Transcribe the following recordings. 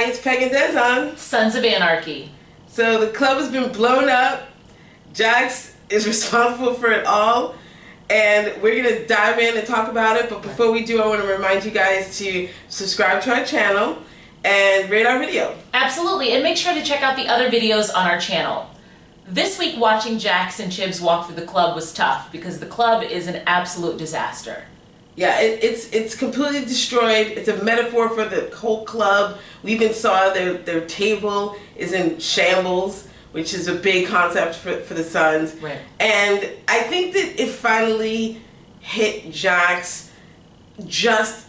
Hi, it's Peg and Des Sons of Anarchy. So the club has been blown up. Jax is responsible for it all. And we're going to dive in and talk about it. But before we do, I want to remind you guys to subscribe to our channel and rate our video. Absolutely. And make sure to check out the other videos on our channel. This week, watching Jax and Chibs walk through the club was tough because the club is an absolute disaster. Yeah, it's completely destroyed. It's a metaphor for the whole club. We even saw their table is in shambles, which is a big concept for the Sons. Right. And I think that it finally hit Jax just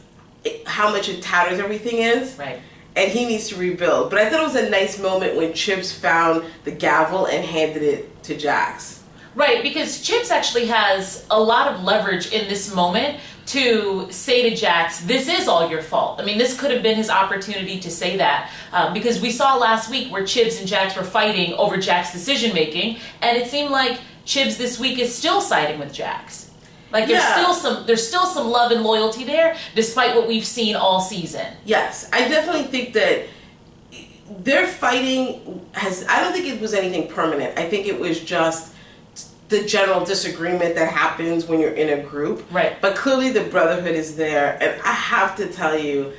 how much it tatters everything is. Right. And he needs to rebuild. But I thought it was a nice moment when Chibs found the gavel and handed it to Jax. Right, because Chibs actually has a lot of leverage in this moment to say to Jax, this is all your fault. I mean, this could have been his opportunity to say that because we saw last week where Chibs and Jax were fighting over Jax's decision making, and it seemed like Chibs this week is still siding with Jax. Like there's still some love and loyalty there, despite what we've seen all season. Yes, I definitely think that their fighting I don't think it was anything permanent. I think it was just the general disagreement that happens when you're in a group. Right. But clearly the brotherhood is there. And I have to tell you,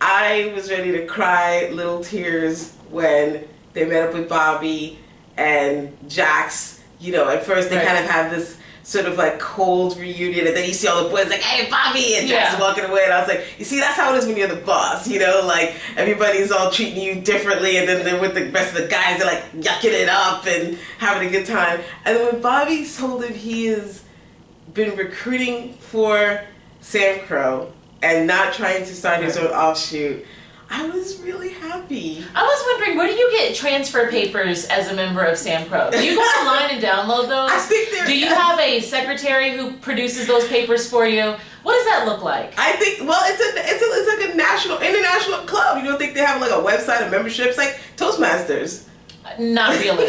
I was ready to cry little tears when they met up with Bobby and Jax. You know, at first they kind of had this sort of like cold reunion, and then you see all the boys like, hey, Bobby, and Jax walking away, and I was like, you see, that's how it is when you're the boss, you know, like everybody's all treating you differently, and then they're with the rest of the guys, they're like yucking it up and having a good time. And then when Bobby told him he has been recruiting for Sam Crow and not trying to start his own offshoot, I was really happy. I was wondering, where do you get transfer papers as a member of Sam Crow? Do you go online and download those? I think do you have a secretary who produces those papers for you? What does that look like? I think, well, it's like a international club. You don't think they have like a website of memberships like Toastmasters? Not really.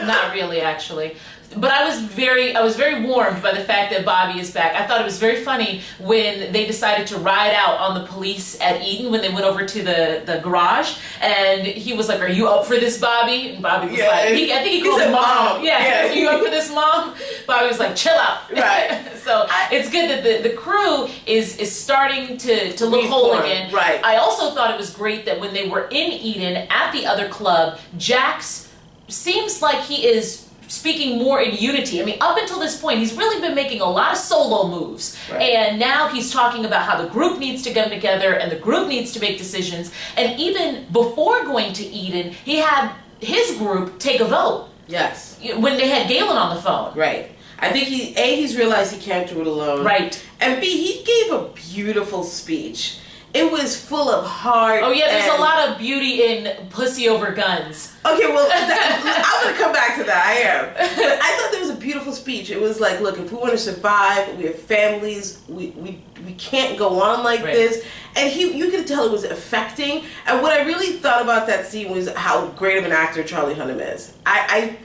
Not really, actually. But I was very warmed by the fact that Bobby is back. I thought it was very funny when they decided to ride out on the police at Eden when they went over to the garage, and he was like, "Are you up for this, Bobby?" And Bobby was like, "I think he called him Mom." Yeah, "Are you up for this, Mom?" Bobby was like, "Chill out." Right. So it's good that the crew is starting to look whole again. Right. I also thought it was great that when they were in Eden at the other club, Jax seems like he is speaking more in unity. I mean, up until this point, he's really been making a lot of solo moves. Right. And now he's talking about how the group needs to come together and the group needs to make decisions. And even before going to Eden, he had his group take a vote. Yes. When they had Galen on the phone. Right. I think he's realized he can't do it alone. Right. And B, he gave a beautiful speech. It was full of heart. Oh yeah, there's a lot of beauty in pussy over guns. Okay, well, I'm going to come back to that. I am. But I thought there was a beautiful speech. It was like, look, if we want to survive, we have families, we can't go on like this. And you could tell it was affecting. And what I really thought about that scene was how great of an actor Charlie Hunnam is. I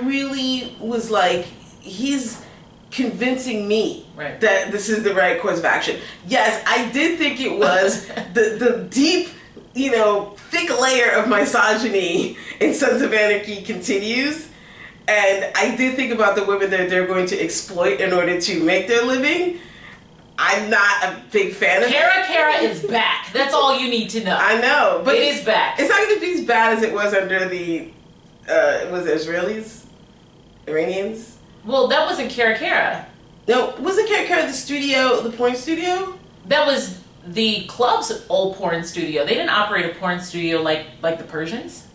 really was like, he's convincing me that this is the right course of action. Yes, I did think it was the deep, thick layer of misogyny in Sons of Anarchy continues. And I did think about the women that they're going to exploit in order to make their living. I'm not a big fan of it. Kara is back. That's all you need to know. I know. But it is back. It's not going to be as bad as it was under the, was it Israelis? Iranians? Well, that wasn't Kara. No, wasn't Kara the porn studio? That was the club's old porn studio. They didn't operate a porn studio like the Persians.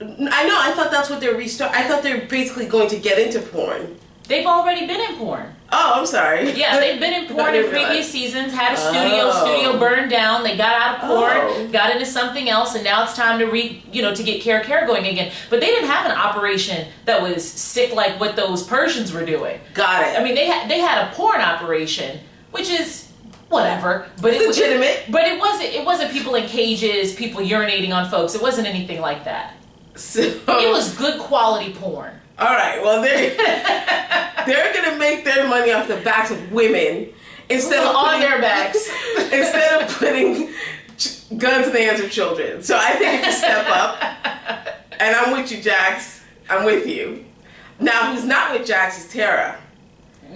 I know. I thought that's what they're I thought they're basically going to get into porn. They've already been in porn. Oh, I'm sorry. Yeah, they've been in porn in previous seasons, had a studio burned down, they got out of porn, got into something else, and now it's time to to get Kara going again. But they didn't have an operation that was sick like what those Persians were doing. Got it. I mean, they had a porn operation, which is whatever, but it's legitimate. But it wasn't people in cages, people urinating on folks. It wasn't anything like that. So it was good quality porn. All right, well, they're going to make their money off the backs of women instead of on their backs. Instead of putting guns in the hands of children. So I think it's a step up. And I'm with you, Jax. I'm with you. Now, who's not with Jax is Tara.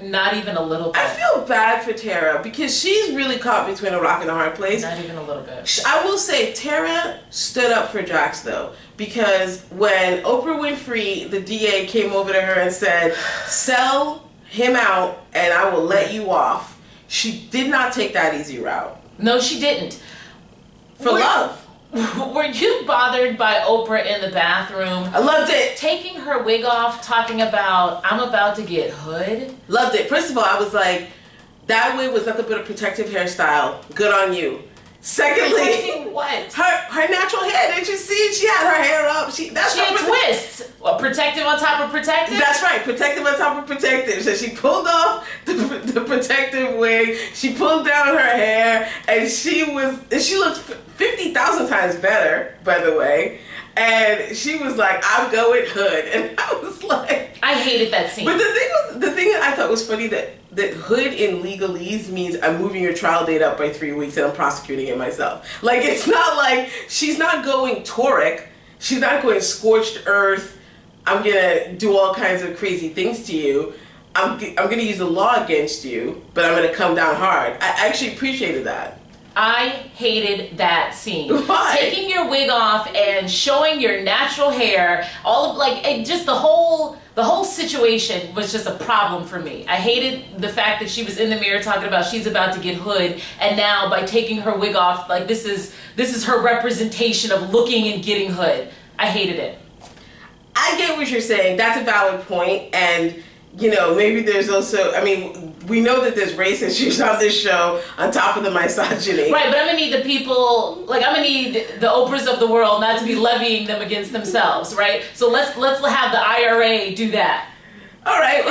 Not even a little bit. I feel bad for Tara because she's really caught between a rock and a hard place. Not even a little bit. I will say Tara stood up for Jax though, because when Oprah Winfrey, the DA, came over to her and said, "Sell him out and I will let you off," she did not take that easy route. No, she didn't. For love. Were you bothered by Oprah in the bathroom? I loved it. Taking her wig off, talking about, I'm about to get hood? Loved it. First of all, I was like, that wig was nothing but a protective hairstyle. Good on you. Secondly, Protecting what? her natural hair. Didn't you see? She had her hair up. She had twists. Well, protective on top of protective? That's right. Protective on top of protective. So she pulled off the protective wig. She pulled down her hair, and she looked 50,000 times better, by the way. And she was like, "I'm going hood," and I was like, I hated that scene. But the thing that I thought was funny that hood in legalese means I'm moving your trial date up by 3 weeks and I'm prosecuting it myself. Like, it's not like she's not going toric. She's not going scorched earth. I'm gonna do all kinds of crazy things to you. I'm gonna use the law against you, but I'm gonna come down hard. I actually appreciated that. I hated that scene. Why? Taking your wig off and showing your natural hair, all of just the whole situation was just a problem for me. I hated the fact that she was in the mirror talking about she's about to get hood, and now by taking her wig off, like this is her representation of looking and getting hood. I hated it. I get what you're saying. That's a valid point, and maybe there's also, we know that there's race issues on this show on top of the misogyny. Right, but I'm going to need the people, I'm going to need the Oprahs of the world not to be levying them against themselves, right? So let's have the IRA do that. All right.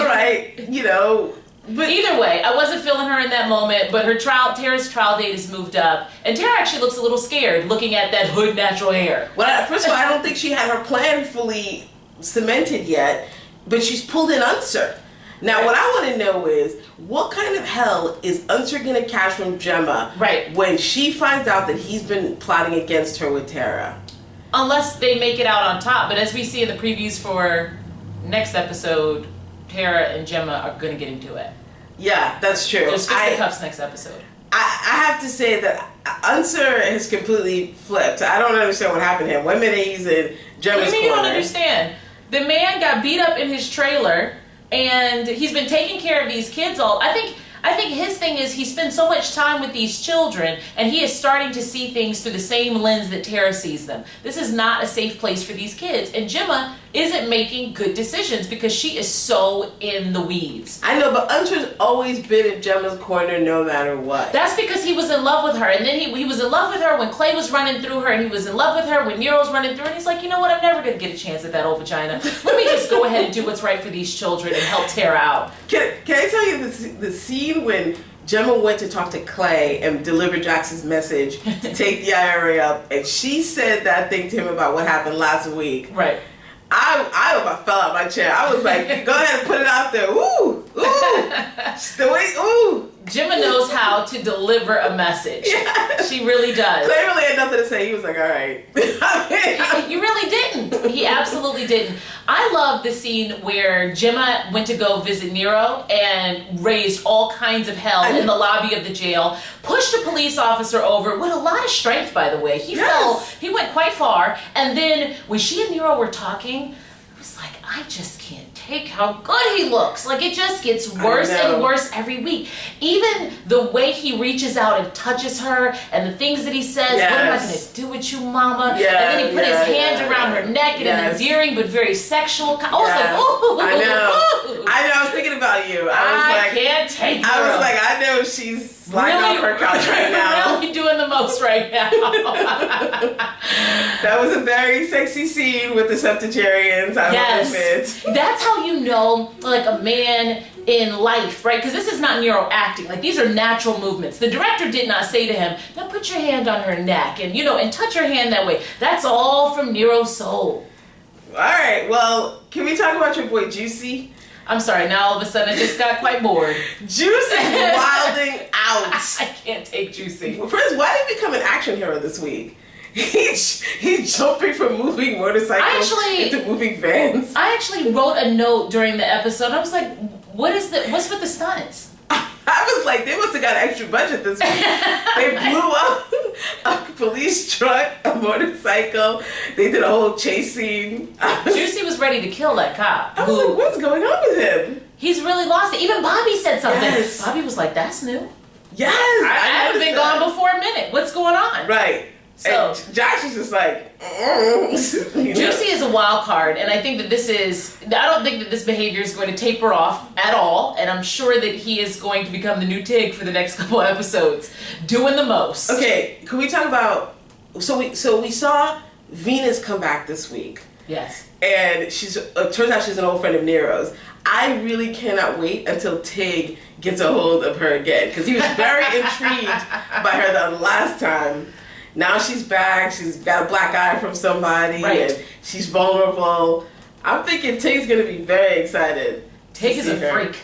But either way, I wasn't feeling her in that moment, but Tara's trial date is moved up, and Tara actually looks a little scared looking at that hood natural hair. Well, first of all, I don't think she had her plan fully cemented yet, but she's pulled in Unser. Now, what I want to know is, what kind of hell is Unser going to catch from Gemma when she finds out that he's been plotting against her with Tara? Unless they make it out on top. But as we see in the previews for next episode, Tara and Gemma are going to get into it. Yeah, that's true. There's fisticuffs next episode. I have to say that Unser has completely flipped. I don't understand what happened to him. 1 minute he's in Gemma's corner. What do you mean you don't understand? The man got beat up in his trailer, and he's been taking care of these kids all. I think his thing is he spends so much time with these children, and he is starting to see things through the same lens that Tara sees them. This is not a safe place for these kids, and Gemma isn't making good decisions because she is so in the weeds. I know, but Unser's always been in Gemma's corner no matter what. That's because he was in love with her, and then he was in love with her when Clay was running through her, and he was in love with her when Nero was running through her, and he's like, you know what, I'm never going to get a chance at that old vagina. Let me just go ahead and do what's right for these children and help Tara out. Can I tell you the scene when Gemma went to talk to Clay and deliver Jackson's message to take the IRA up, and she said that thing to him about what happened last week. Right. I about fell out my chair. I was like, go ahead and put it out there. Ooh. Ooh. Gemma knows how to deliver a message. Yeah. She really does. Clay really had nothing to say. He was like, all right. You really didn't. He absolutely didn't. I love the scene where Gemma went to go visit Nero and raised all kinds of hell in the lobby of the jail, pushed a police officer over with a lot of strength, by the way. He he went quite far. And then when she and Nero were talking, I was like, I just can't take how good he looks. Like, it just gets worse and worse every week. Even the way he reaches out and touches her and the things that he says, what am I going to do with you, mama? And then he put his hand around her neck in an endearing but very sexual. I was like, ooh. I know. I was thinking about you. I can't take her. I was like, I know she's lying on her couch right now. Really doing the most right now. That was a very sexy scene with the septuagenarians. I love it. That's how you know, like, a man in life, right? Because this is not Nero acting. Like, these are natural movements. The director did not say to him, now put your hand on her neck and, and touch her hand that way. That's all from Nero's soul. All right. Well, can we talk about your boy Juicy? I'm sorry, now all of a sudden I just got quite bored. Juicy wilding out. I can't take Juicy. First, why did he become an action hero this week? He's jumping from moving motorcycles into moving vans. I actually wrote a note during the episode. I was like, what's with the stunts? I was like, they must have got an extra budget this week. They blew up a police truck, a motorcycle. They did a whole chase scene. Juicy was ready to kill that cop. I was like, what's going on with him? He's really lost it. Even Bobby said something. Yes. Bobby was like, that's new. Yes. I haven't been gone before a minute. What's going on? Right. So and Josh is just like, Juicy is a wild card, and I think that I don't think that this behavior is going to taper off at all, and I'm sure that he is going to become the new Tig for the next couple episodes, doing the most. Okay, can we talk about, so we saw Venus come back this week. Yes. And turns out she's an old friend of Nero's. I really cannot wait until Tig gets a hold of her again, because he was very intrigued by her the last time. Now she's back, she's got a black eye from somebody, right. And she's vulnerable. I'm thinking Tig's gonna be very excited. Tig is a freak.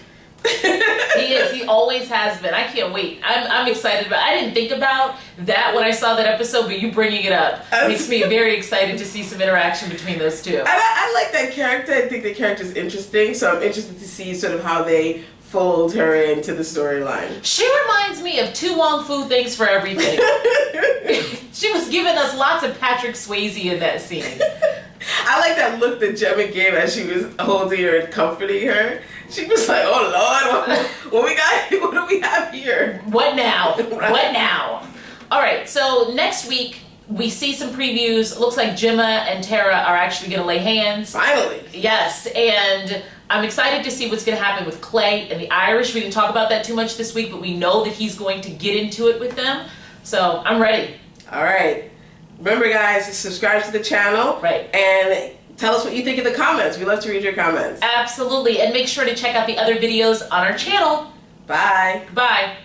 He is. He always has been. I can't wait. I'm excited. But I didn't think about that when I saw that episode, but you bringing it up makes me very excited to see some interaction between those two. I like that character. I think the character's interesting, so I'm interested to see sort of how they fold her into the storyline. She reminds me of Tu Wong Fu Thanks for Everything. She was giving us lots of Patrick Swayze in that scene. I like that look that Gemma gave as she was holding her and comforting her. She was like, "Oh Lord, what do we have here? What now? Right. What now?" All right. So next week we see some previews. It looks like Gemma and Tara are actually going to lay hands. Finally. Yes, and I'm excited to see what's going to happen with Clay and the Irish. We didn't talk about that too much this week, but we know that he's going to get into it with them. So I'm ready. All right. Remember, guys, subscribe to the channel. Right. And tell us what you think in the comments. We love to read your comments. Absolutely. And make sure to check out the other videos on our channel. Bye. Bye.